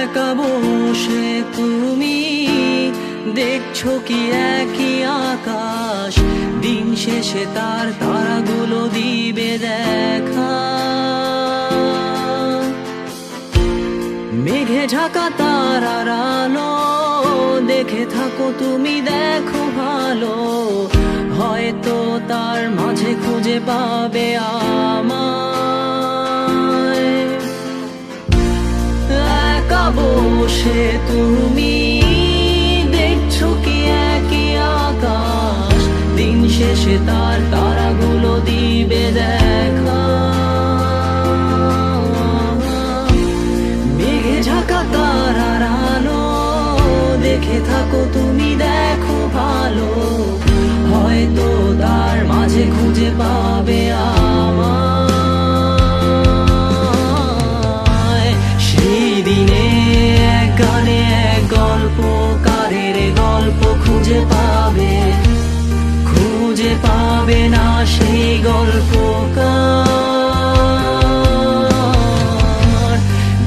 একা বসে তুমি দেখছো কি একই আকাশ, দিন শেষে তার তারাগুলো দিবে দেখা। মেঘে ঢাকা তারার আলো দেখে থাকো তুমি, দেখো ভালো, হয়তো তার মাঝে খুঁজে পাবে আমায়। একা বসে তুমি দেখছো কি একই আকাশ, দিন শেষে তার তারাগুলো দিবে দেখা। মেঘে ঢাকা তারার আলো দেখে থাকো তুমি, দেখো ভালো, হয়তো তার মাঝে খুঁজে পাবে আমায়। সেই দিনে এক গানে এক গল্পকারের গল্প খুঁজে পাবে, খুঁজে পাবে না সেই গল্পকার।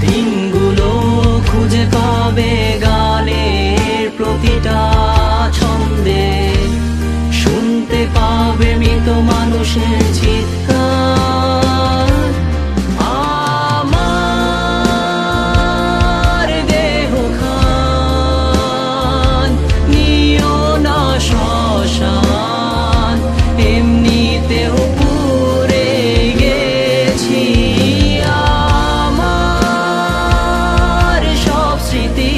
দিনগুলো খুঁজে পাবে গানের প্রতিটা ছন্দে, শুনতে পাবে মৃত মানুষের চিৎকার। আমার দেহ খান নিও না শ্মশান, এমনিতেও পুড়ে গেছি। আমার সব স্মৃতি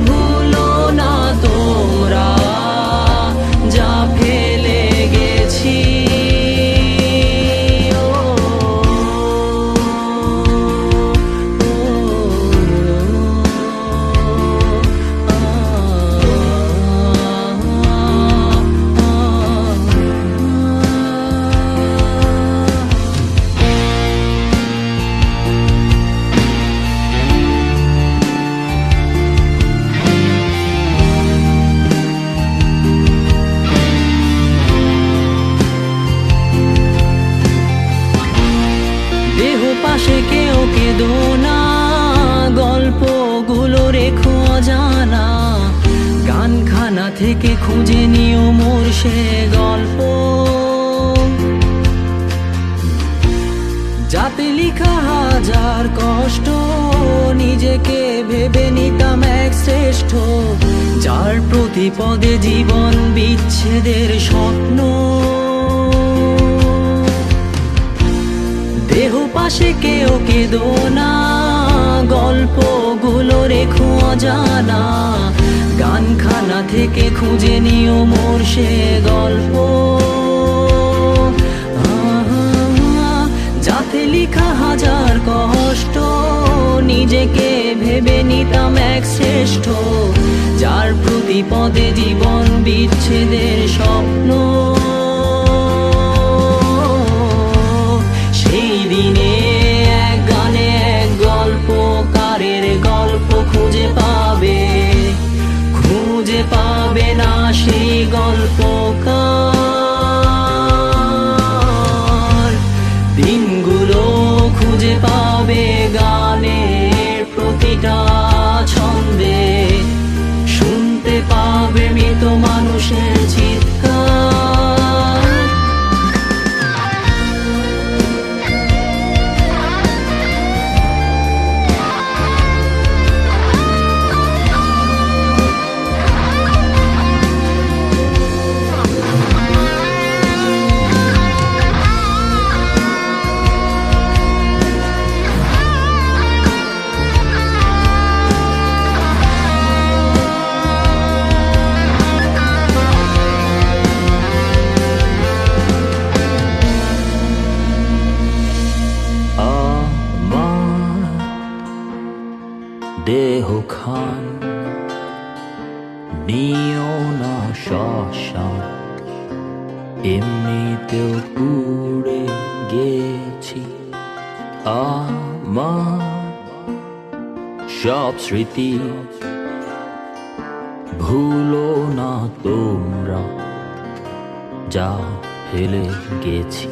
ভুলো না তোমরা, যা ফেলে গেছি। পাশে কেউ কেঁদো না, গল্পগুলো রেখো অজানা, গানখানা থেকে খুঁজে নিও মোর সে গল্প, যাতে লিখা হাজার কষ্ট নিজেকে ভেবে নিতাম এক শ্রেষ্ঠ, যার প্রতি পদে জীবন বিচ্ছেদের স্বপ্ন। দেহ পাশে কেউ কেঁদো না, গল্পগুলো রেখো অজানা, গানখানা থেকে খুঁজে নিও মোর সে গল্প, যাতে লিখা হাজার কষ্ট নিজেকে ভেবে নিতাম এক শ্রেষ্ঠ, যার প্রতি পদে জীবন বিচ্ছেদের স্বপ্ন। সেই দিনে এক গানে এক গল্পকারের গল্প খুঁজে পাবে, খুঁজে পাবে না সেই গল্পকার। দিনগুলো খুঁজে পাবে গানের প্রতিটা ছন্দে, শুনতে পাবে মৃত মানুষের চিৎকার। দেহ খান নিও না শ্মশান, এমনিতেও পুড়ে গেছি। আমার সব স্মৃতি ভুলো না তোমরা, যা ফেলে গেছি।